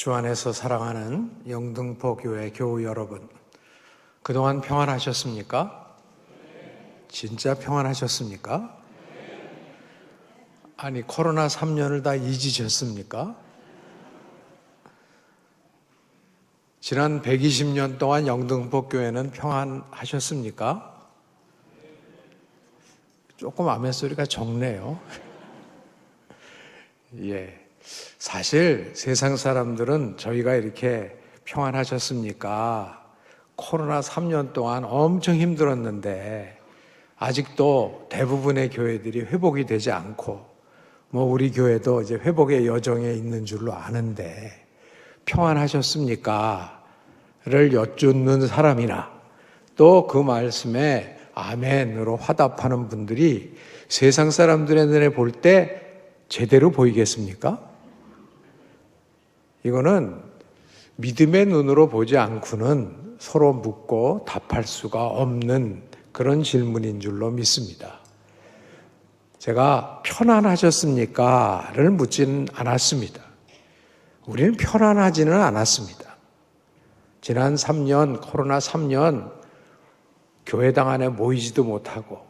주 안에서 사랑하는 영등포 교회 교우 여러분, 그동안 평안하셨습니까? 진짜 평안하셨습니까? 아니, 코로나 3년을 다 잊으셨습니까? 지난 120년 동안 영등포 교회는 평안하셨습니까? 조금 아멘소리가 적네요. 예. 사실 세상 사람들은 저희가 이렇게 평안하셨습니까? 코로나 3년 동안 엄청 힘들었는데 아직도 대부분의 교회들이 회복이 되지 않고 우리 교회도 이제 회복의 여정에 있는 줄로 아는데 평안하셨습니까? 를 여쭙는 사람이나 또 그 말씀에 아멘으로 화답하는 분들이 세상 사람들의 눈에 볼 때 제대로 보이겠습니까? 이거는 믿음의 눈으로 보지 않고는 서로 묻고 답할 수가 없는 그런 질문인 줄로 믿습니다. 제가 편안하셨습니까? 를 묻지는 않았습니다. 우리는 편안하지는 않았습니다. 지난 3년, 코로나 3년 교회당 안에 모이지도 못하고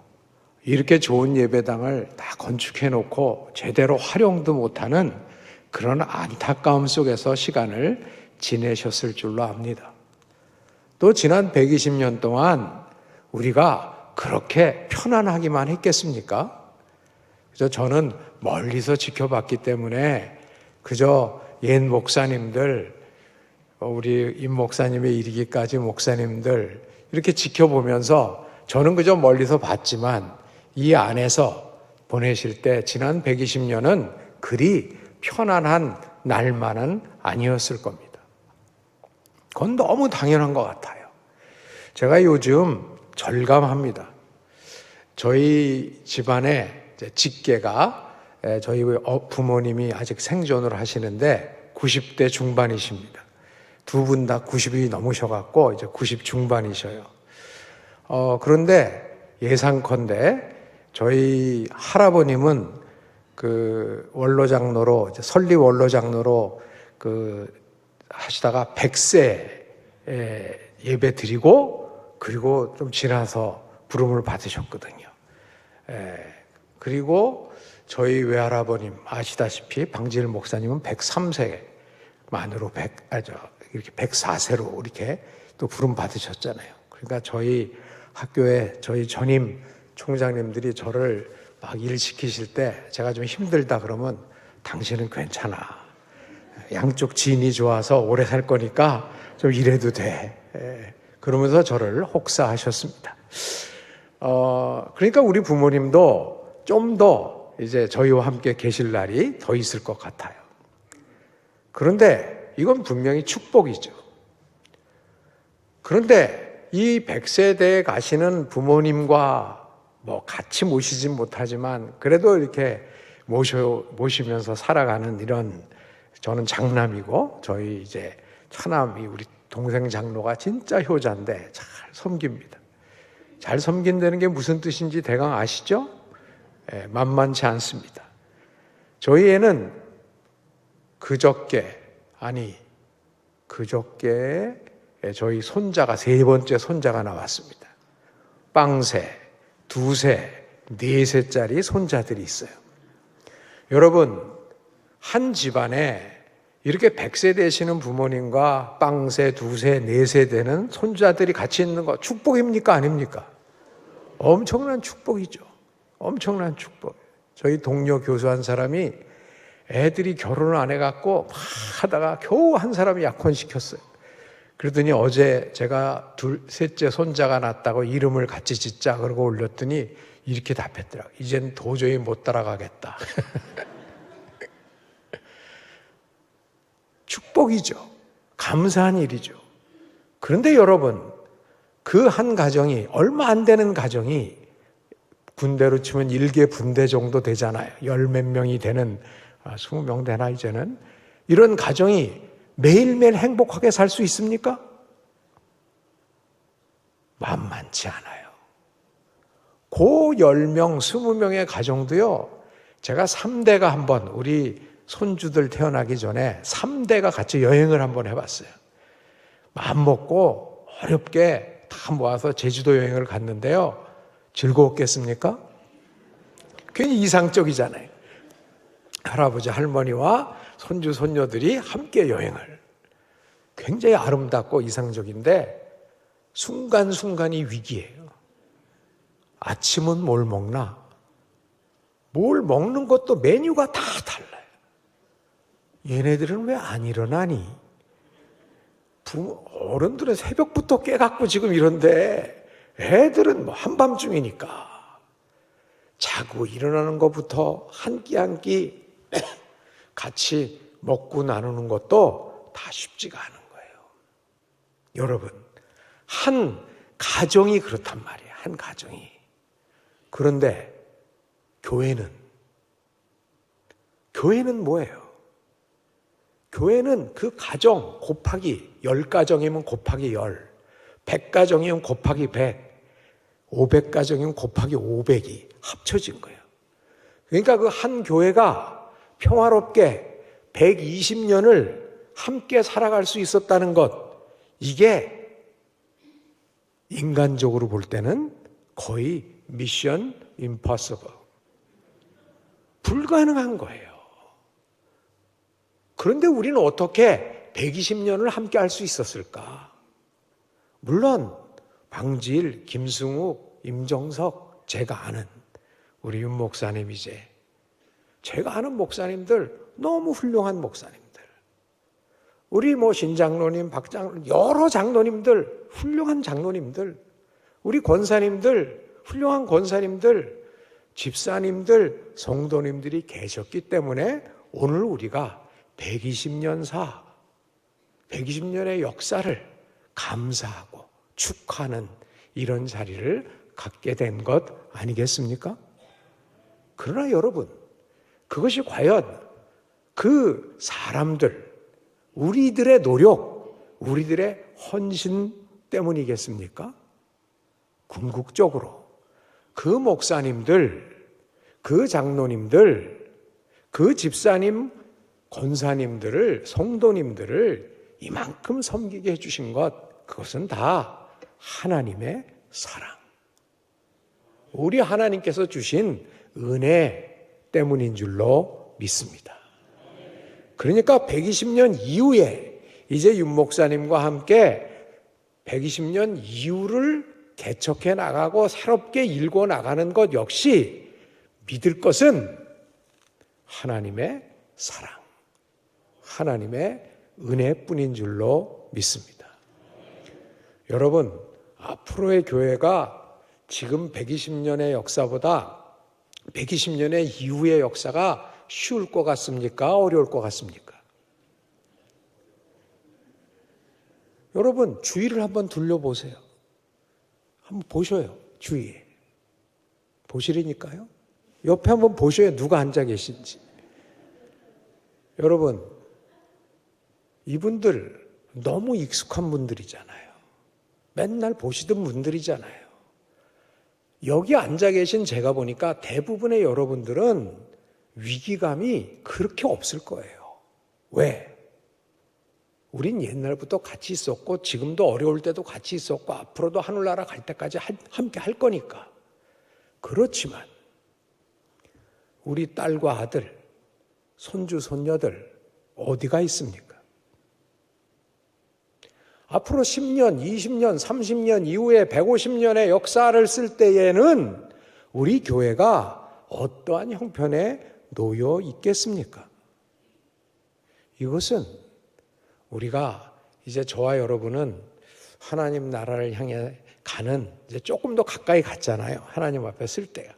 이렇게 좋은 예배당을 다 건축해 놓고 제대로 활용도 못하는 그런 안타까움 속에서 시간을 지내셨을 줄로 압니다. 또 지난 120년 동안 우리가 그렇게 편안하기만 했겠습니까? 그래서 저는 멀리서 지켜봤기 때문에 그저 옛 목사님들, 우리 임 목사님에 이르기까지 목사님들 이렇게 지켜보면서 저는 그저 멀리서 봤지만 이 안에서 보내실 때 지난 120년은 그리 편안한 날만은 아니었을 겁니다. 그건 너무 당연한 것 같아요. 제가 요즘 절감합니다. 저희 집안에 직계가 저희 부모님이 아직 생존을 하시는데 90대 중반이십니다. 두 분 다 90이 넘으셔갖고 이제 90 중반이셔요. 그런데 예상컨대 저희 할아버님은 그 원로장로로 설립 원로장로로 하시다가 100세 예배 드리고 그리고 좀 지나서 부름을 받으셨거든요. 그리고 저희 외할아버님 아시다시피 방지일 목사님은 103세 만으로 이렇게 104세로 이렇게 또 부름 받으셨잖아요. 그러니까 저희 학교에 저희 전임 총장님들이 저를 막 일 시키실 때 제가 좀 힘들다 그러면 당신은 괜찮아. 양쪽 지인이 좋아서 오래 살 거니까 좀 일해도 돼. 그러면서 저를 혹사하셨습니다. 그러니까 우리 부모님도 좀 더 이제 저희와 함께 계실 날이 더 있을 것 같아요. 그런데 이건 분명히 축복이죠. 그런데 이 100세대에 가시는 부모님과 같이 모시진 못하지만 그래도 이렇게 모시면서 살아가는 이런 저는 장남이고 저희 이제 처남이 우리 동생 장로가 진짜 효자인데 잘 섬깁니다. 잘 섬긴다는 게 무슨 뜻인지 대강 아시죠? 만만치 않습니다. 저희 애는 그저께 저희 손자가 세 번째 손자가 나왔습니다. 빵세 2세, 4세짜리 손자들이 있어요. 여러분, 한 집안에 이렇게 100세 되시는 부모님과 빵세, 2세, 4세 되는 손자들이 같이 있는 거 축복입니까? 아닙니까? 엄청난 축복이죠. 엄청난 축복. 저희 동료 교수 한 사람이 애들이 결혼을 안 해갖고 막 하다가 겨우 한 사람이 약혼시켰어요. 그러더니 어제 제가 셋째 손자가 났다고 이름을 같이 짓자 그러고 올렸더니 이렇게 답했더라고요. 이젠 도저히 못 따라가겠다. 축복이죠. 감사한 일이죠. 그런데 여러분, 그 한 가정이 얼마 안 되는 가정이 군대로 치면 1개 분대 정도 되잖아요. 10몇 명이 되는 20명 되나 이제는. 이런 가정이 매일매일 행복하게 살 수 있습니까? 만만치 않아요. 그 10명, 20명의 가정도요, 제가 3대가 한번 우리 손주들 태어나기 전에 3대가 같이 여행을 한번 해봤어요. 마음 먹고 어렵게 다 모아서 제주도 여행을 갔는데요. 즐거웠겠습니까? 괜히 이상적이잖아요. 할아버지, 할머니와 손주, 손녀들이 함께 여행을. 굉장히 아름답고 이상적인데 순간순간이 위기예요. 아침은 뭘 먹나? 뭘 먹는 것도 메뉴가 다 달라요. 얘네들은 왜 안 일어나니? 어른들은 새벽부터 깨갖고 지금 이런데 애들은 뭐 한밤중이니까 자고 일어나는 것부터 한 끼 한 끼 같이 먹고 나누는 것도 다 쉽지가 않은 거예요. 여러분, 한 가정이 그렇단 말이에요. 한 가정이. 그런데 교회는 뭐예요? 교회는 그 가정 곱하기 10가정이면 곱하기 10, 100가정이면 곱하기 100, 500가정이면 곱하기 500이 합쳐진 거예요. 그러니까 그 한 교회가 평화롭게 120년을 함께 살아갈 수 있었다는 것, 이게 인간적으로 볼 때는 거의 미션 임퍼서블, 불가능한 거예요. 그런데 우리는 어떻게 120년을 함께 할 수 있었을까? 물론 방지일, 김승욱, 임정석, 제가 아는 우리 윤 목사님, 이제 제가 아는 목사님들 너무 훌륭한 목사님들, 우리 신장로님, 박장로님, 여러 장로님들, 훌륭한 장로님들, 우리 권사님들, 훌륭한 권사님들, 집사님들, 성도님들이 계셨기 때문에 오늘 우리가 120년의 역사를 감사하고 축하하는 이런 자리를 갖게 된 것 아니겠습니까? 그러나 여러분, 그것이 과연 그 사람들, 우리들의 노력, 우리들의 헌신 때문이겠습니까? 궁극적으로 그 목사님들, 그 장로님들, 그 집사님, 권사님들을, 성도님들을 이만큼 섬기게 해주신 것, 그것은 다 하나님의 사랑, 우리 하나님께서 주신 은혜 때문인 줄로 믿습니다. 그러니까 120년 이후에 이제 윤 목사님과 함께 120년 이후를 개척해 나가고 새롭게 일궈 나가는 것 역시 믿을 것은 하나님의 사랑, 하나님의 은혜뿐인 줄로 믿습니다. 여러분, 앞으로의 교회가 지금 120년의 역사보다 120년의 이후의 역사가 쉬울 것 같습니까? 어려울 것 같습니까? 여러분, 주위를 한번 둘러보세요. 한번 보셔요. 주위에. 보시리니까요. 옆에 한번 보셔요. 누가 앉아 계신지. 여러분, 이분들 너무 익숙한 분들이잖아요. 맨날 보시던 분들이잖아요. 여기 앉아 계신 제가 보니까 대부분의 여러분들은 위기감이 그렇게 없을 거예요. 왜? 우린 옛날부터 같이 있었고 지금도 어려울 때도 같이 있었고 앞으로도 하늘나라 갈 때까지 함께 할 거니까. 그렇지만 우리 딸과 아들, 손주, 손녀들 어디가 있습니까? 앞으로 10년, 20년, 30년 이후에 150년의 역사를 쓸 때에는 우리 교회가 어떠한 형편에 놓여 있겠습니까? 이것은 우리가 이제 저와 여러분은 하나님 나라를 향해 가는 이제 조금 더 가까이 갔잖아요. 하나님 앞에 쓸 때가.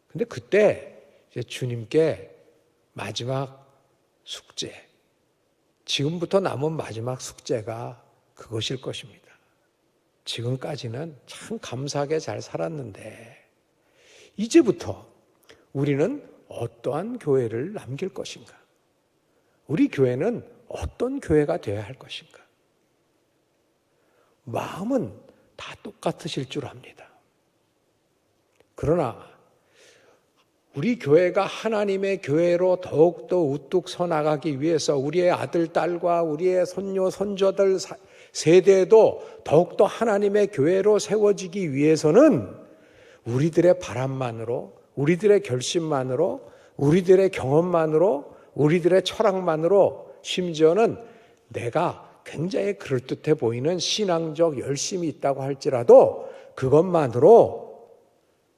근데 그때 이제 주님께 마지막 숙제, 지금부터 남은 마지막 숙제가 그것일 것입니다. 지금까지는 참 감사하게 잘 살았는데 이제부터 우리는 어떠한 교회를 남길 것인가? 우리 교회는 어떤 교회가 되어야 할 것인가? 마음은 다 똑같으실 줄 압니다. 그러나 우리 교회가 하나님의 교회로 더욱더 우뚝 서 나가기 위해서 우리의 아들, 딸과 우리의 손녀, 손자들 세대도 더욱더 하나님의 교회로 세워지기 위해서는 우리들의 바람만으로, 우리들의 결심만으로, 우리들의 경험만으로, 우리들의 철학만으로, 심지어는 내가 굉장히 그럴듯해 보이는 신앙적 열심이 있다고 할지라도 그것만으로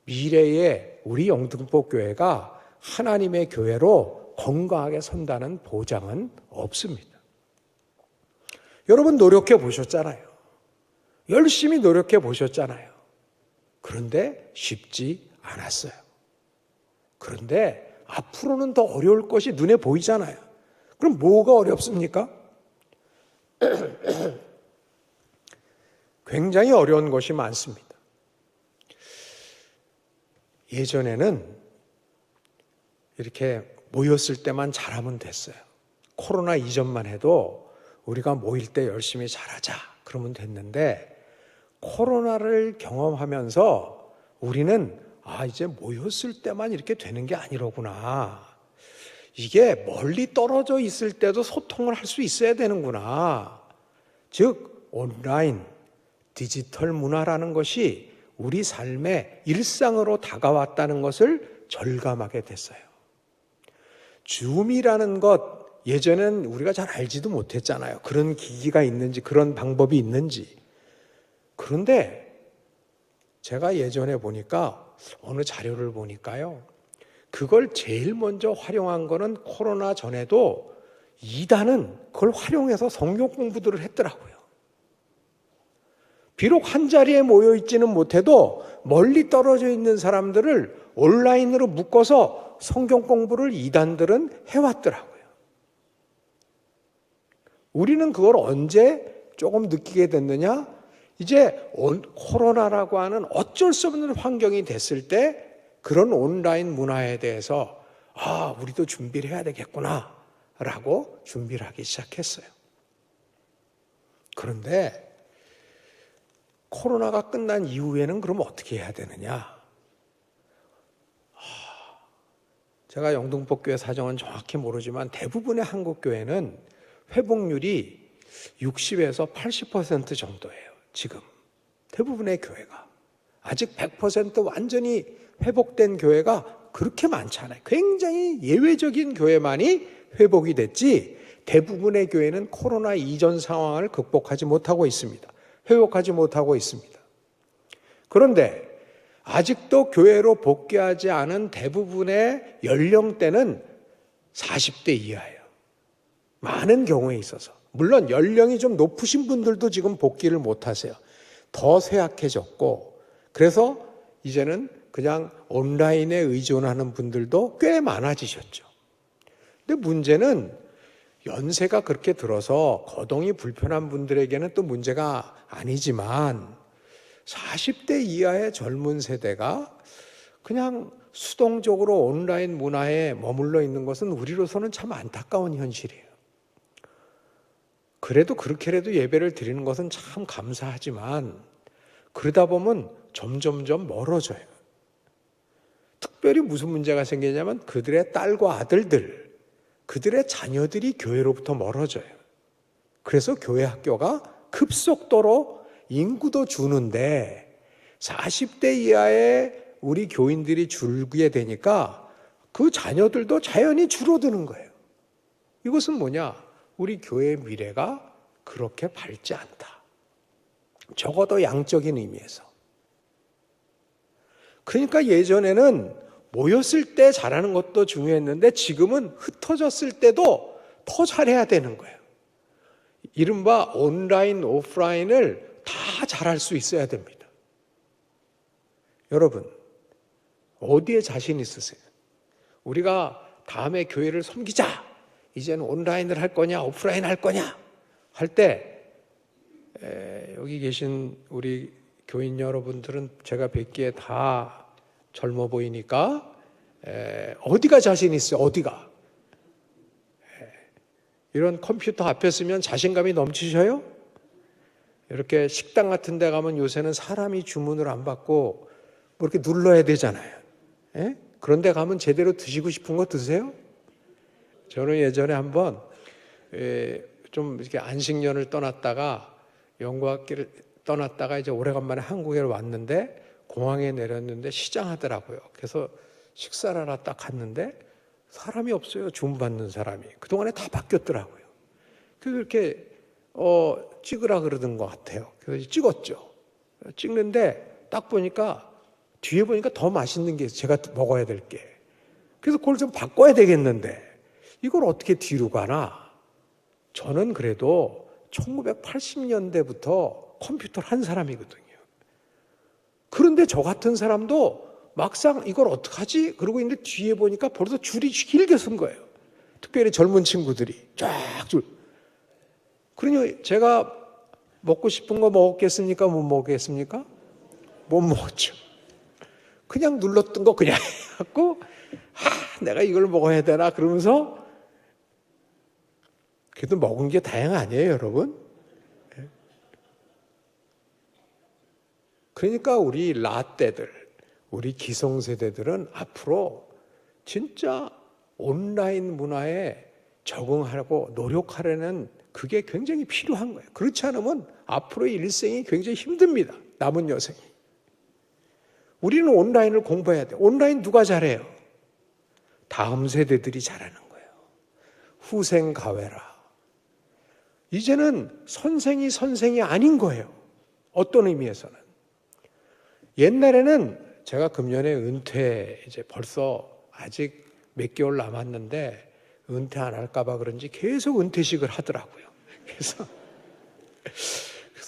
미래의 우리 영등포교회가 하나님의 교회로 건강하게 선다는 보장은 없습니다. 여러분 노력해 보셨잖아요. 열심히 노력해 보셨잖아요. 그런데 쉽지 않았어요. 그런데 앞으로는 더 어려울 것이 눈에 보이잖아요. 그럼 뭐가 어렵습니까? 굉장히 어려운 것이 많습니다. 예전에는 이렇게 모였을 때만 잘하면 됐어요. 코로나 이전만 해도 우리가 모일 때 열심히 잘하자 그러면 됐는데, 코로나를 경험하면서 우리는 이제 모였을 때만 이렇게 되는 게 아니로구나. 이게 멀리 떨어져 있을 때도 소통을 할 수 있어야 되는구나. 즉 온라인, 디지털 문화라는 것이 우리 삶의 일상으로 다가왔다는 것을 절감하게 됐어요. 줌이라는 것, 예전엔 우리가 잘 알지도 못했잖아요. 그런 기기가 있는지, 그런 방법이 있는지. 그런데 제가 예전에 보니까, 어느 자료를 보니까요, 그걸 제일 먼저 활용한 거는 코로나 전에도 이단은 그걸 활용해서 성경 공부들을 했더라고요. 비록 한 자리에 모여 있지는 못해도 멀리 떨어져 있는 사람들을 온라인으로 묶어서 성경 공부를 이단들은 해왔더라고요. 우리는 그걸 언제 조금 느끼게 됐느냐? 이제 코로나라고 하는 어쩔 수 없는 환경이 됐을 때 그런 온라인 문화에 대해서 우리도 준비를 해야 되겠구나 라고 준비를 하기 시작했어요. 그런데 코로나가 끝난 이후에는 그럼 어떻게 해야 되느냐? 제가 영등포교회 사정은 정확히 모르지만 대부분의 한국교회는 회복률이 60에서 80% 정도예요. 지금 대부분의 교회가. 아직 100% 완전히 회복된 교회가 그렇게 많지 않아요. 굉장히 예외적인 교회만이 회복이 됐지, 대부분의 교회는 코로나 이전 상황을 극복하지 못하고 있습니다. 회복하지 못하고 있습니다. 그런데 아직도 교회로 복귀하지 않은 대부분의 연령대는 40대 이하예요. 많은 경우에 있어서. 물론 연령이 좀 높으신 분들도 지금 복귀를 못하세요. 더 쇠약해졌고, 그래서 이제는 그냥 온라인에 의존하는 분들도 꽤 많아지셨죠. 근데 문제는 연세가 그렇게 들어서 거동이 불편한 분들에게는 또 문제가 아니지만 40대 이하의 젊은 세대가 그냥 수동적으로 온라인 문화에 머물러 있는 것은 우리로서는 참 안타까운 현실이에요. 그래도 그렇게라도 예배를 드리는 것은 참 감사하지만 그러다 보면 점점점 멀어져요. 특별히 무슨 문제가 생기냐면 그들의 딸과 아들들, 그들의 자녀들이 교회로부터 멀어져요. 그래서 교회 학교가 급속도로 인구도 주는데 40대 이하의 우리 교인들이 줄게 되니까 그 자녀들도 자연히 줄어드는 거예요. 이것은 뭐냐? 우리 교회의 미래가 그렇게 밝지 않다. 적어도 양적인 의미에서. 그러니까 예전에는 모였을 때 잘하는 것도 중요했는데 지금은 흩어졌을 때도 더 잘해야 되는 거예요. 이른바 온라인, 오프라인을 다 잘할 수 있어야 됩니다. 여러분, 어디에 자신 있으세요? 우리가 다음에 교회를 섬기자. 이제는 온라인을 할 거냐, 오프라인 할 거냐 할 때 여기 계신 우리 교인 여러분들은 제가 뵙기에 다 젊어 보이니까 어디가 자신 있어요? 어디가? 이런 컴퓨터 앞에 쓰면 자신감이 넘치셔요? 이렇게 식당 같은 데 가면 요새는 사람이 주문을 안 받고 뭐 이렇게 눌러야 되잖아요. 그런데 가면 제대로 드시고 싶은 거 드세요? 저는 예전에 한번 좀 이렇게 안식년을 떠났다가 연구학기를 떠났다가 이제 오래간만에 한국에 왔는데 공항에 내렸는데 시장하더라고요. 그래서 식사를 하러 딱 갔는데 사람이 없어요. 주문받는 사람이. 그동안에 다 바뀌었더라고요. 그래서 이렇게 찍으라 그러던 것 같아요. 그래서 찍었죠. 찍는데 딱 보니까 뒤에 보니까 더 맛있는 게 제가 먹어야 될 게. 그래서 그걸 좀 바꿔야 되겠는데 이걸 어떻게 뒤로 가나? 저는 그래도 1980년대부터 컴퓨터를 한 사람이거든요. 그런데 저 같은 사람도 막상 이걸 어떡하지? 그러고 있는데 뒤에 보니까 벌써 줄이 길게 선 거예요. 특별히 젊은 친구들이 쫙 줄. 그러니 제가 먹고 싶은 거 먹었겠습니까? 못 먹겠습니까? 못 먹었죠. 그냥 눌렀던 거 그냥 해갖고 내가 이걸 먹어야 되나 그러면서 그래도 먹은 게 다행 아니에요, 여러분? 그러니까 우리 라떼들, 우리 기성세대들은 앞으로 진짜 온라인 문화에 적응하려고 노력하려는 그게 굉장히 필요한 거예요. 그렇지 않으면 앞으로의 일생이 굉장히 힘듭니다. 남은 여생이. 우리는 온라인을 공부해야 돼요. 온라인 누가 잘해요? 다음 세대들이 잘하는 거예요. 후생 가외라. 이제는 선생이 아닌 거예요. 어떤 의미에서는. 옛날에는 제가 금년에 은퇴 이제 벌써 아직 몇 개월 남았는데 은퇴 안 할까봐 그런지 계속 은퇴식을 하더라고요. 그래서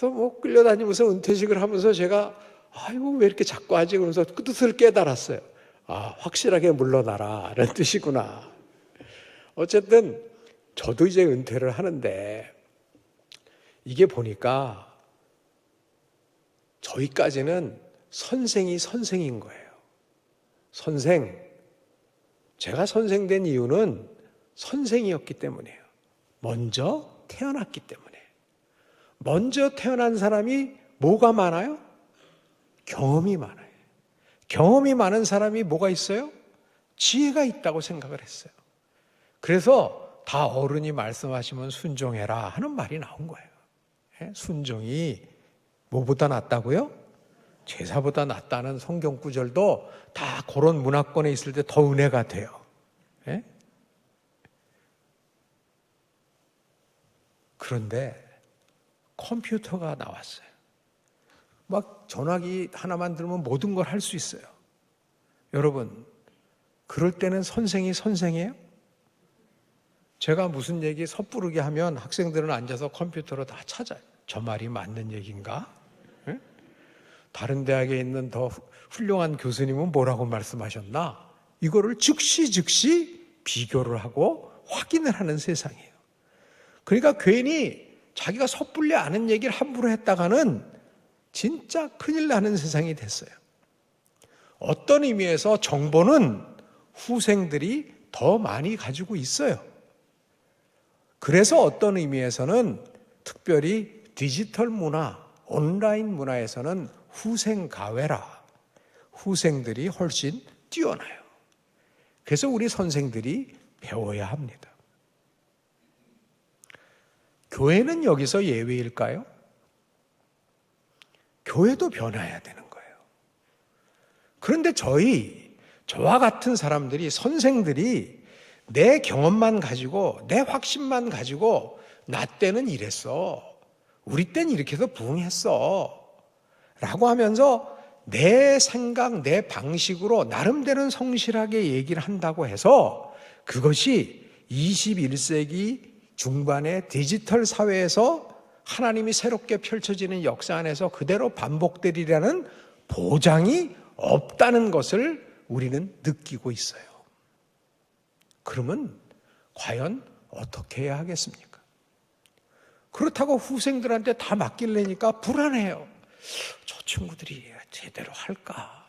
뭐 끌려다니면서 은퇴식을 하면서 제가 아이고 왜 이렇게 자꾸 하지? 그러면서 그 뜻을 깨달았어요. 아, 확실하게 물러나라 라는 뜻이구나. 어쨌든 저도 이제 은퇴를 하는데 이게 보니까 저희까지는 선생이 선생인 거예요. 선생. 제가 선생 된 이유는 선생이었기 때문이에요. 먼저 태어났기 때문에. 먼저 태어난 사람이 뭐가 많아요? 경험이 많아요. 경험이 많은 사람이 뭐가 있어요? 지혜가 있다고 생각을 했어요. 그래서 다 어른이 말씀하시면 순종해라 하는 말이 나온 거예요. 순종이 뭐보다 낫다고요? 제사보다 낫다는 성경 구절도 다 그런 문화권에 있을 때 더 은혜가 돼요. 그런데 컴퓨터가 나왔어요. 막 전화기 하나만 들면 모든 걸 할 수 있어요. 여러분, 그럴 때는 선생이에요? 제가 무슨 얘기 섣부르게 하면 학생들은 앉아서 컴퓨터로 다 찾아요. 저 말이 맞는 얘기인가? 다른 대학에 있는 더 훌륭한 교수님은 뭐라고 말씀하셨나? 이거를 즉시 비교를 하고 확인을 하는 세상이에요. 그러니까 괜히 자기가 섣불리 아는 얘기를 함부로 했다가는 진짜 큰일 나는 세상이 됐어요. 어떤 의미에서 정보는 후생들이 더 많이 가지고 있어요. 그래서 어떤 의미에서는 특별히 디지털 문화, 온라인 문화에서는 후생 가외라. 후생들이 훨씬 뛰어나요. 그래서 우리 선생들이 배워야 합니다. 교회는 여기서 예외일까요? 교회도 변화해야 되는 거예요. 그런데 저와 같은 사람들이, 선생들이 내 경험만 가지고, 내 확신만 가지고 나 때는 이랬어. 우리 때는 이렇게 해서 부흥했어. 라고 하면서 내 생각, 내 방식으로 나름대로 성실하게 얘기를 한다고 해서 그것이 21세기 중반의 디지털 사회에서 하나님이 새롭게 펼쳐지는 역사 안에서 그대로 반복되리라는 보장이 없다는 것을 우리는 느끼고 있어요. 그러면 과연 어떻게 해야 하겠습니까? 그렇다고 후생들한테 다 맡기려니까 불안해요. 저 친구들이 제대로 할까?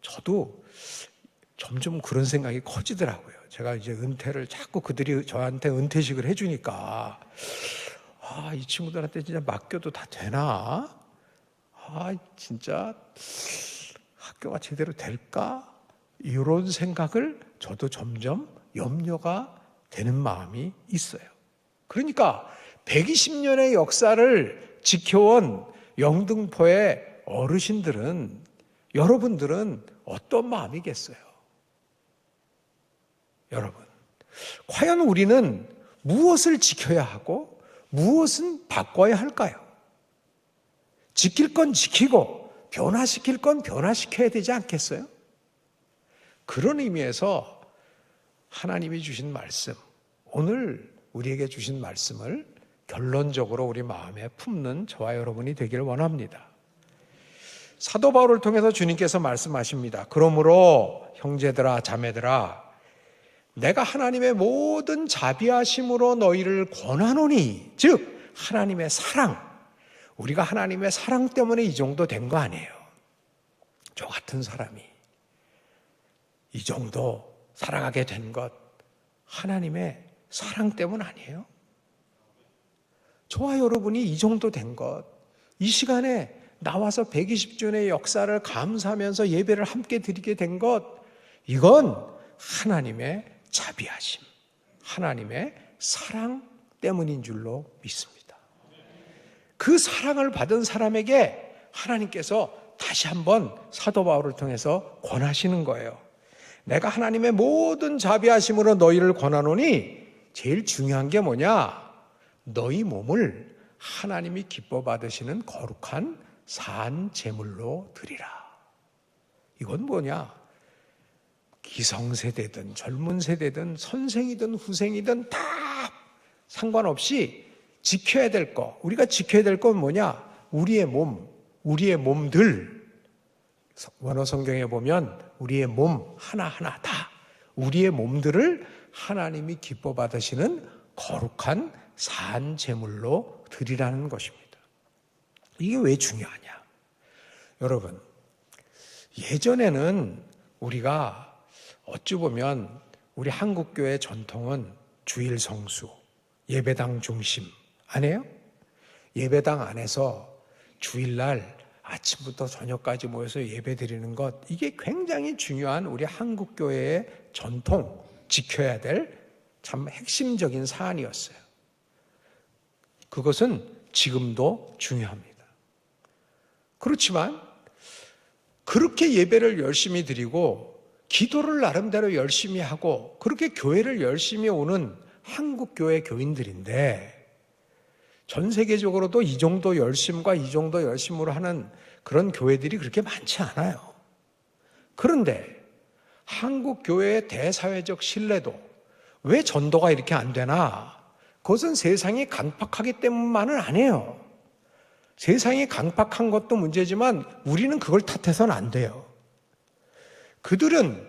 저도 점점 그런 생각이 커지더라고요. 제가 이제 은퇴를 자꾸 그들이 저한테 은퇴식을 해주니까 이 친구들한테 진짜 맡겨도 다 되나? 진짜 학교가 제대로 될까? 이런 생각을 저도 점점 염려가 되는 마음이 있어요. 그러니까 120년의 역사를 지켜온 영등포의 어르신들은, 여러분들은 어떤 마음이겠어요? 여러분, 과연 우리는 무엇을 지켜야 하고 무엇은 바꿔야 할까요? 지킬 건 지키고 변화시킬 건 변화시켜야 되지 않겠어요? 그런 의미에서 하나님이 주신 말씀, 오늘 우리에게 주신 말씀을 결론적으로 우리 마음에 품는 저와 여러분이 되기를 원합니다. 사도 바울을 통해서 주님께서 말씀하십니다. 그러므로 형제들아 자매들아, 내가 하나님의 모든 자비하심으로 너희를 권하노니, 즉 하나님의 사랑, 우리가 하나님의 사랑 때문에 이 정도 된 거 아니에요. 저 같은 사람이 이 정도 살아가게 된 것 하나님의 사랑 때문 아니에요? 저와 여러분이 이 정도 된 것, 이 시간에 나와서 120주년의 역사를 감사하면서 예배를 함께 드리게 된 것, 이건 하나님의 자비하심, 하나님의 사랑 때문인 줄로 믿습니다. 그 사랑을 받은 사람에게 하나님께서 다시 한번 사도 바울을 통해서 권하시는 거예요. 내가 하나님의 모든 자비하심으로 너희를 권하노니, 제일 중요한 게 뭐냐? 너희 몸을 하나님이 기뻐 받으시는 거룩한 산 제물로 드리라. 이건 뭐냐? 기성세대든 젊은 세대든 선생이든 후생이든 다 상관없이 지켜야 될 거, 우리가 지켜야 될 건 뭐냐? 우리의 몸, 우리의 몸들. 원어 성경에 보면 우리의 몸 하나하나 다, 우리의 몸들을 하나님이 기뻐 받으시는 거룩한 산 제물로 드리라는 것입니다. 이게 왜 중요하냐? 여러분, 예전에는 우리가 어찌 보면 우리 한국교회 전통은 주일 성수, 예배당 중심 아니에요? 예배당 안에서 주일날 아침부터 저녁까지 모여서 예배 드리는 것, 이게 굉장히 중요한 우리 한국교회의 전통, 지켜야 될 참 핵심적인 사안이었어요. 그것은 지금도 중요합니다. 그렇지만 그렇게 예배를 열심히 드리고 기도를 나름대로 열심히 하고 그렇게 교회를 열심히 오는 한국교회 교인들인데, 전 세계적으로도 이 정도 열심과 이 정도 열심으로 하는 그런 교회들이 그렇게 많지 않아요. 그런데 한국교회의 대사회적 신뢰도, 왜 전도가 이렇게 안 되나? 그것은 세상이 강팍하기 때문만은 아니에요. 세상이 강팍한 것도 문제지만 우리는 그걸 탓해서는 안 돼요. 그들은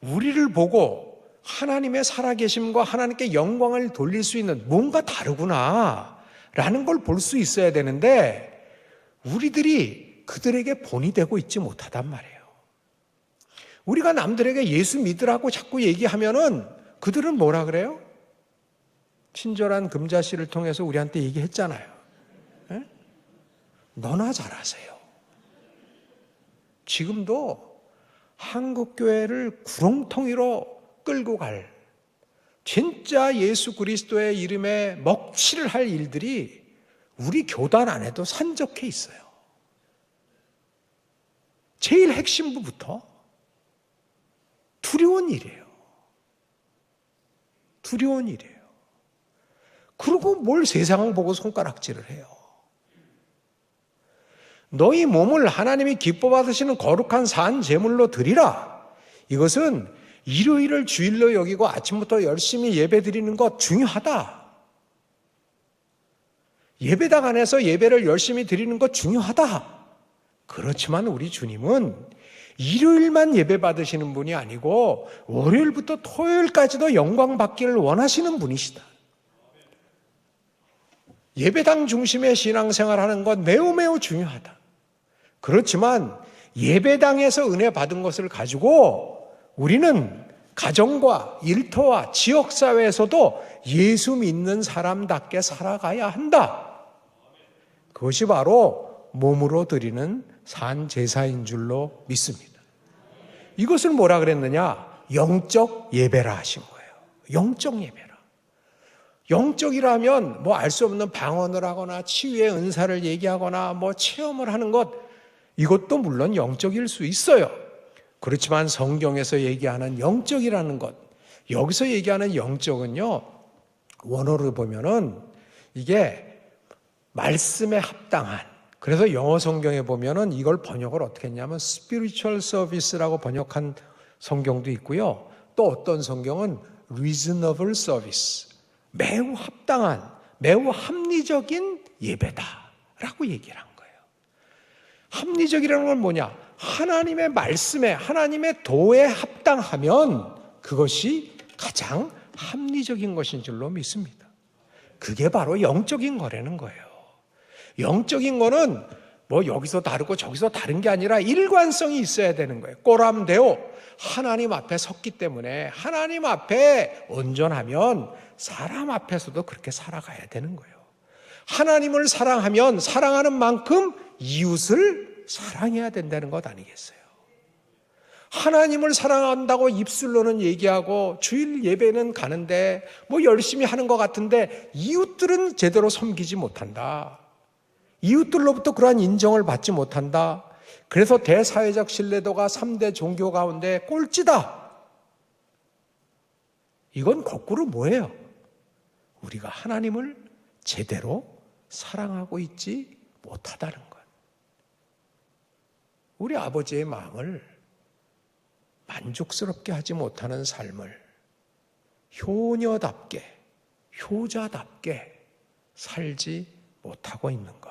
우리를 보고 하나님의 살아계심과 하나님께 영광을 돌릴 수 있는 뭔가 다르구나 라는 걸 볼 수 있어야 되는데, 우리들이 그들에게 본이 되고 있지 못하단 말이에요. 우리가 남들에게 예수 믿으라고 자꾸 얘기하면은 그들은 뭐라 그래요? 친절한 금자씨를 통해서 우리한테 얘기했잖아요. 에? 너나 잘하세요. 지금도 한국교회를 구렁텅이로 끌고 갈, 진짜 예수 그리스도의 이름에 먹칠을 할 일들이 우리 교단 안에도 산적해 있어요. 제일 핵심부부터 두려운 일이에요. 두려운 일이에요. 그리고 뭘 세상을 보고 손가락질을 해요. 너희 몸을 하나님이 기뻐 받으시는 거룩한 산 제물로 드리라. 이것은 일요일을 주일로 여기고 아침부터 열심히 예배 드리는 것 중요하다. 예배당 안에서 예배를 열심히 드리는 것 중요하다. 그렇지만 우리 주님은 일요일만 예배 받으시는 분이 아니고 월요일부터 토요일까지도 영광 받기를 원하시는 분이시다. 예배당 중심의 신앙생활하는 건 매우 매우 중요하다. 그렇지만 예배당에서 은혜 받은 것을 가지고 우리는 가정과 일터와 지역사회에서도 예수 믿는 사람답게 살아가야 한다. 그것이 바로 몸으로 드리는 산 제사인 줄로 믿습니다. 이것을 뭐라 그랬느냐? 영적 예배라 하신 거예요. 영적 예배라. 영적이라면 뭐 알 수 없는 방언을 하거나 치유의 은사를 얘기하거나 뭐 체험을 하는 것, 이것도 물론 영적일 수 있어요. 그렇지만 성경에서 얘기하는 영적이라는 것, 여기서 얘기하는 영적은요, 원어로 보면은 이게 말씀에 합당한, 그래서 영어 성경에 보면은 이걸 번역을 어떻게 했냐면 spiritual service라고 번역한 성경도 있고요. 또 어떤 성경은 reasonable service, 매우 합당한, 매우 합리적인 예배다라고 얘기를 한 거예요. 합리적이라는 건 뭐냐? 하나님의 말씀에, 하나님의 도에 합당하면 그것이 가장 합리적인 것인 줄로 믿습니다. 그게 바로 영적인 거라는 거예요. 영적인 거는 뭐 여기서 다르고 저기서 다른 게 아니라 일관성이 있어야 되는 거예요. 꼬람대오, 하나님 앞에 섰기 때문에 하나님 앞에 온전하면 사람 앞에서도 그렇게 살아가야 되는 거예요. 하나님을 사랑하면 사랑하는 만큼 이웃을 사랑해야 된다는 것 아니겠어요? 하나님을 사랑한다고 입술로는 얘기하고 주일 예배는 가는데 뭐 열심히 하는 것 같은데 이웃들은 제대로 섬기지 못한다. 이웃들로부터 그러한 인정을 받지 못한다. 그래서 대사회적 신뢰도가 3대 종교 가운데 꼴찌다. 이건 거꾸로 뭐예요? 우리가 하나님을 제대로 사랑하고 있지 못하다는 것. 우리 아버지의 마음을 만족스럽게 하지 못하는 삶을 효녀답게, 효자답게 살지 못하고 있는 것.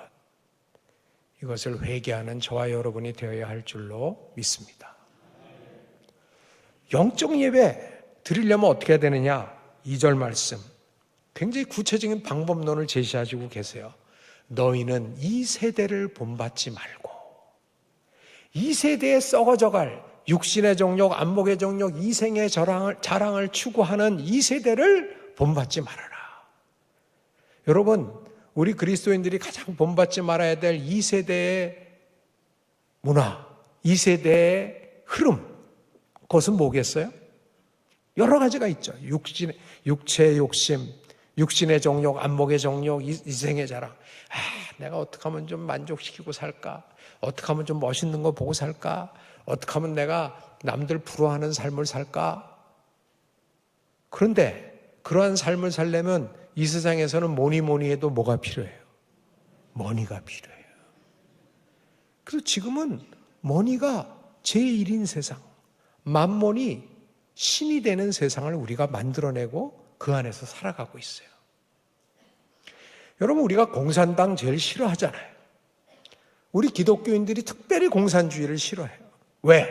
이것을 회개하는 저와 여러분이 되어야 할 줄로 믿습니다. 영적 예배 드리려면 어떻게 해야 되느냐? 2절 말씀. 굉장히 구체적인 방법론을 제시하시고 계세요. 너희는 이 세대를 본받지 말고 이 세대에 썩어져갈 육신의 정욕, 안목의 정욕, 이생의 자랑을 추구하는 이 세대를 본받지 말아라. 여러분, 우리 그리스도인들이 가장 본받지 말아야 될 이 세대의 문화, 이 세대의 흐름, 그것은 뭐겠어요? 여러 가지가 있죠. 육체의 욕심, 육신의 정욕, 안목의 정욕, 이생의 자랑. 내가 어떻게 하면 좀 만족시키고 살까? 어떻게 하면 좀 멋있는 거 보고 살까? 어떻게 하면 내가 남들 부러워하는 삶을 살까? 그런데 그러한 삶을 살려면 이 세상에서는 뭐니 해도 뭐가 필요해요? 머니가 필요해요. 그래서 지금은 머니가 제1인 세상, 만몬이 신이 되는 세상을 우리가 만들어내고 그 안에서 살아가고 있어요. 여러분, 우리가 공산당 제일 싫어하잖아요. 우리 기독교인들이 특별히 공산주의를 싫어해요. 왜?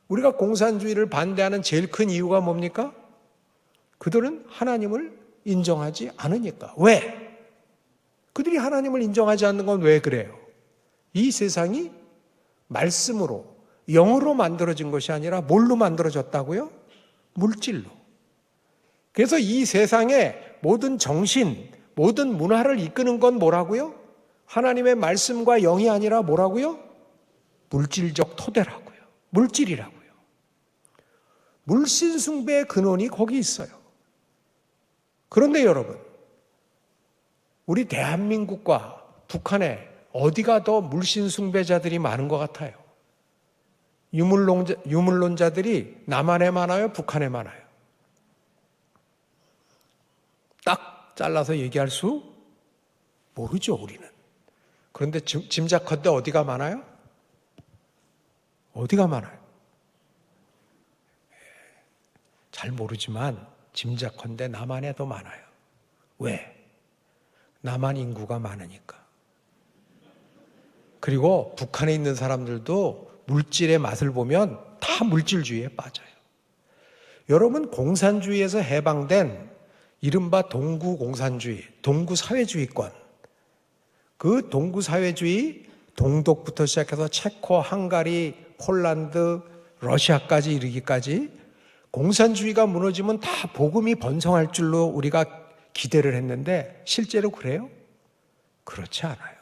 우리가 공산주의를 반대하는 제일 큰 이유가 뭡니까? 그들은 하나님을 인정하지 않으니까. 왜? 그들이 하나님을 인정하지 않는 건 왜 그래요? 이 세상이 말씀으로, 영으로 만들어진 것이 아니라 뭘로 만들어졌다고요? 물질로. 그래서 이 세상의 모든 정신, 모든 문화를 이끄는 건 뭐라고요? 하나님의 말씀과 영이 아니라 뭐라고요? 물질적 토대라고요. 물질이라고요. 물신 숭배의 근원이 거기 있어요. 그런데 여러분, 우리 대한민국과 북한에 어디가 더 물신 숭배자들이 많은 것 같아요? 유물론자들이 남한에 많아요? 북한에 많아요? 딱 잘라서 얘기할 수 모르죠, 우리는. 그런데 짐작컨대 어디가 많아요? 어디가 많아요? 잘 모르지만 짐작컨대 남한에 더 많아요. 왜? 남한 인구가 많으니까. 그리고 북한에 있는 사람들도 물질의 맛을 보면 다 물질주의에 빠져요. 여러분, 공산주의에서 해방된 이른바 동구공산주의, 동구사회주의권, 그 동구사회주의, 동독부터 시작해서 체코, 헝가리, 폴란드, 러시아까지 이르기까지 공산주의가 무너지면 다 복음이 번성할 줄로 우리가 기대를 했는데 실제로 그래요? 그렇지 않아요.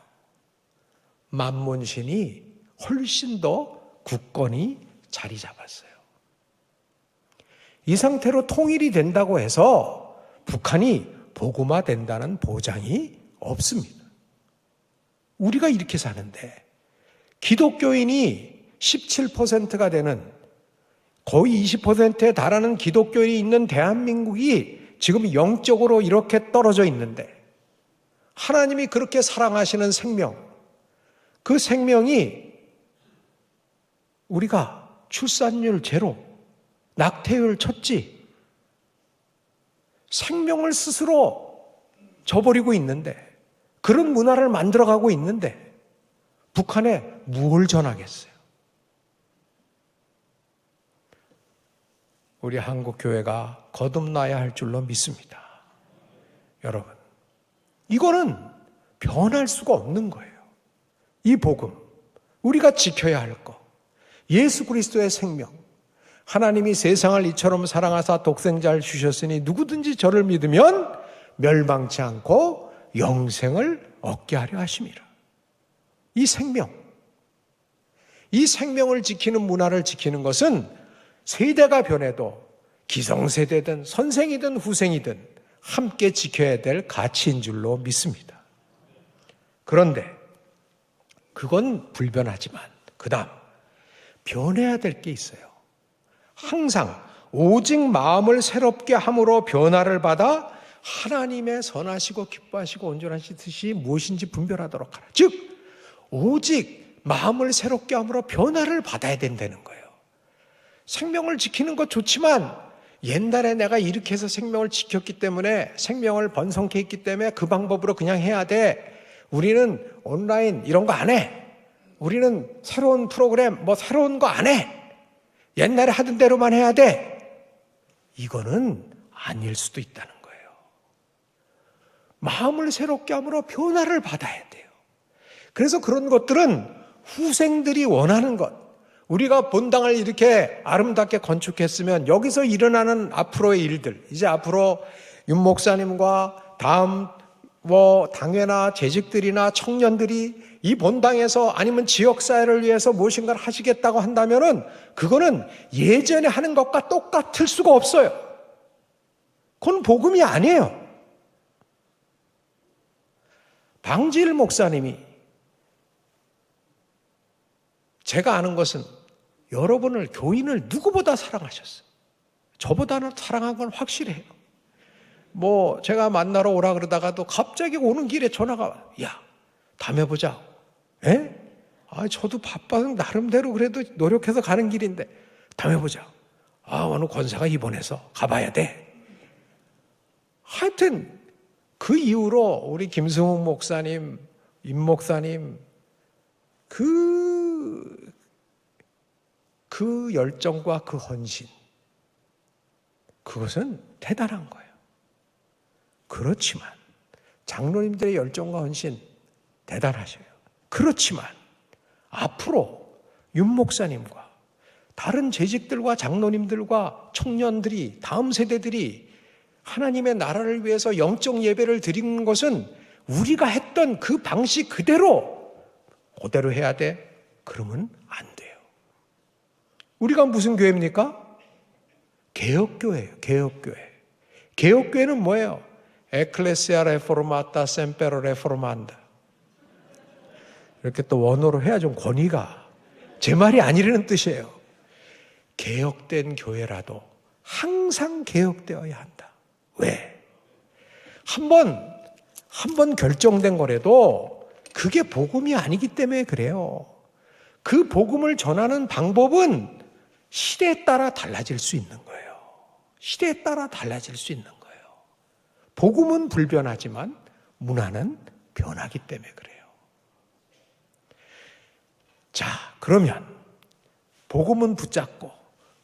만몬신이 훨씬 더 굳건히 자리 잡았어요. 이 상태로 통일이 된다고 해서 북한이 복음화 된다는 보장이 없습니다. 우리가 이렇게 사는데 기독교인이 17%가 되는 거의 20%에 달하는 기독교인이 있는 대한민국이 지금 영적으로 이렇게 떨어져 있는데 하나님이 그렇게 사랑하시는 생명, 그 생명이 우리가 출산율 제로, 낙태율 첫째, 생명을 스스로 저버리고 있는데 그런 문화를 만들어가고 있는데 북한에 뭘 전하겠어요? 우리 한국 교회가 거듭나야 할 줄로 믿습니다. 여러분, 이거는 변할 수가 없는 거예요. 이 복음, 우리가 지켜야 할 것, 예수 그리스도의 생명, 하나님이 세상을 이처럼 사랑하사 독생자를 주셨으니 누구든지 저를 믿으면 멸망치 않고 영생을 얻게 하려 하심이라. 이 생명, 이 생명을 지키는 문화를 지키는 것은 세대가 변해도 기성세대든 선생이든 후생이든 함께 지켜야 될 가치인 줄로 믿습니다. 그런데 그건 불변하지만 그 다음 변해야 될 게 있어요. 항상 오직 마음을 새롭게 함으로 변화를 받아 하나님의 선하시고 기뻐하시고 온전하신 뜻이 무엇인지 분별하도록 하라. 즉 오직 마음을 새롭게 함으로 변화를 받아야 된다는 거예요. 생명을 지키는 것 좋지만 옛날에 내가 이렇게 해서 생명을 지켰기 때문에 생명을 번성케 했기 때문에 그 방법으로 그냥 해야 돼. 우리는 온라인 이런 거 안 해. 우리는 새로운 프로그램 새로운 거 안 해. 옛날에 하던 대로만 해야 돼. 이거는 아닐 수도 있다는 거예요. 마음을 새롭게 함으로 변화를 받아야 돼요. 그래서 그런 것들은 후생들이 원하는 것, 우리가 본당을 이렇게 아름답게 건축했으면 여기서 일어나는 앞으로의 일들, 이제 앞으로 윤 목사님과 다음 당회나 재직들이나 청년들이 이 본당에서 아니면 지역사회를 위해서 무엇인가를 하시겠다고 한다면은 그거는 예전에 하는 것과 똑같을 수가 없어요. 그건 복음이 아니에요. 방지일 목사님이 제가 아는 것은 여러분을, 교인을 누구보다 사랑하셨어요. 저보다는 사랑한 건 확실해요. 제가 만나러 오라 그러다가도 갑자기 오는 길에 전화가 와요. 야, 다음에 보자. 에? 저도 바빠서 나름대로 그래도 노력해서 가는 길인데 다음에 보자. 어느 권사가 입원해서 가봐야 돼. 하여튼 그 이후로 우리 김승욱 목사님, 임 목사님 그 열정과 그 헌신, 그것은 대단한 거예요. 그렇지만 장로님들의 열정과 헌신 대단하셔요. 그렇지만 앞으로 윤 목사님과 다른 재직들과 장로님들과 청년들이, 다음 세대들이 하나님의 나라를 위해서 영적 예배를 드리는 것은 우리가 했던 그 방식 그대로 해야 돼? 그러면 안 돼요. 우리가 무슨 교회입니까? 개혁교회예요. 개혁교회. 개혁교회는 뭐예요? 에클레시아 레포르마타 셈페로 레포르만다. 이렇게 또 원어로 해야 좀 권위가, 제 말이 아니라는 뜻이에요. 개혁된 교회라도 항상 개혁되어야 한다. 왜? 한 번 결정된 거라도 그게 복음이 아니기 때문에 그래요. 그 복음을 전하는 방법은 시대에 따라 달라질 수 있는 거예요. 시대에 따라 달라질 수 있는 거예요. 복음은 불변하지만 문화는 변하기 때문에 그래요. 자, 그러면 복음은 붙잡고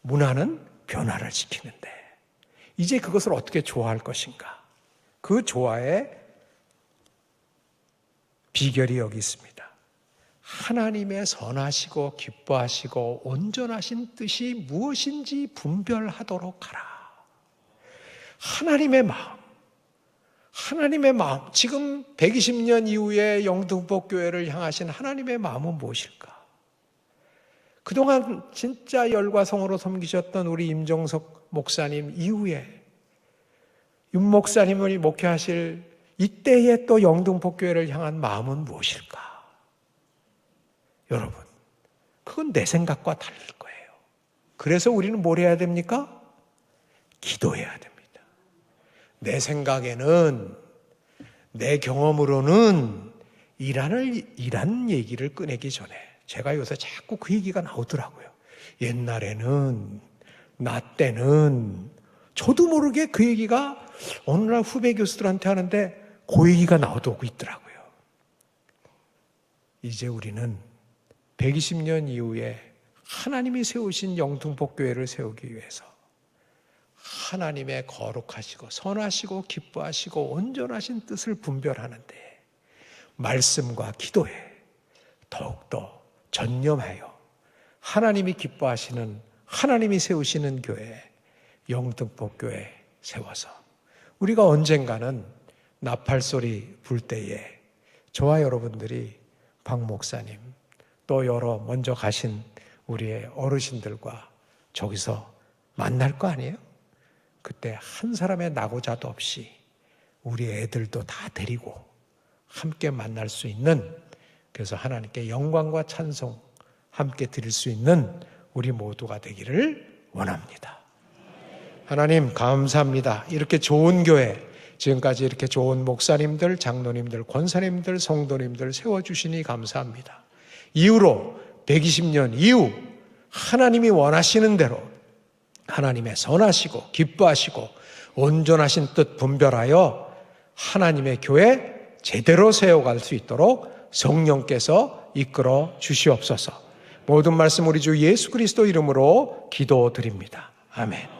문화는 변화를 시키는데 이제 그것을 어떻게 조화할 것인가? 그 조화의 비결이 여기 있습니다. 하나님의 선하시고 기뻐하시고 온전하신 뜻이 무엇인지 분별하도록 하라. 하나님의 마음, 지금 120년 이후에 영등포교회를 향하신 하나님의 마음은 무엇일까? 그동안 진짜 열과 성으로 섬기셨던 우리 임종석 목사님 이후에 윤 목사님을 목회하실 이때의 또 영등포교회를 향한 마음은 무엇일까? 여러분, 그건 내 생각과 다를 거예요. 그래서 우리는 뭘 해야 됩니까? 기도해야 됩니다. 내 생각에는, 내 경험으로는 이란 얘기를 꺼내기 전에 제가 요새 자꾸 그 얘기가 나오더라고요. 옛날에는, 나 때는, 저도 모르게 그 얘기가 어느 날 후배 교수들한테 하는데 그 얘기가 나오고 있더라고요. 이제 우리는 120년 이후에 하나님이 세우신 영등포교회를 세우기 위해서 하나님의 거룩하시고 선하시고 기뻐하시고 온전하신 뜻을 분별하는데 말씀과 기도에 더욱더 전념하여 하나님이 기뻐하시는, 하나님이 세우시는 교회, 영등포교회 세워서 우리가 언젠가는 나팔소리 불 때에 저와 여러분들이 박 목사님 또 여러 먼저 가신 우리의 어르신들과 저기서 만날 거 아니에요? 그때 한 사람의 낙오자도 없이 우리 애들도 다 데리고 함께 만날 수 있는, 그래서 하나님께 영광과 찬송 함께 드릴 수 있는 우리 모두가 되기를 원합니다. 하나님 감사합니다. 이렇게 좋은 교회, 지금까지 이렇게 좋은 목사님들, 장로님들, 권사님들, 성도님들 세워주시니 감사합니다. 이후로 120년 이후 하나님이 원하시는 대로 하나님의 선하시고 기뻐하시고 온전하신 뜻 분별하여 하나님의 교회 제대로 세워갈 수 있도록 성령께서 이끌어 주시옵소서. 모든 말씀 우리 주 예수 그리스도 이름으로 기도드립니다. 아멘.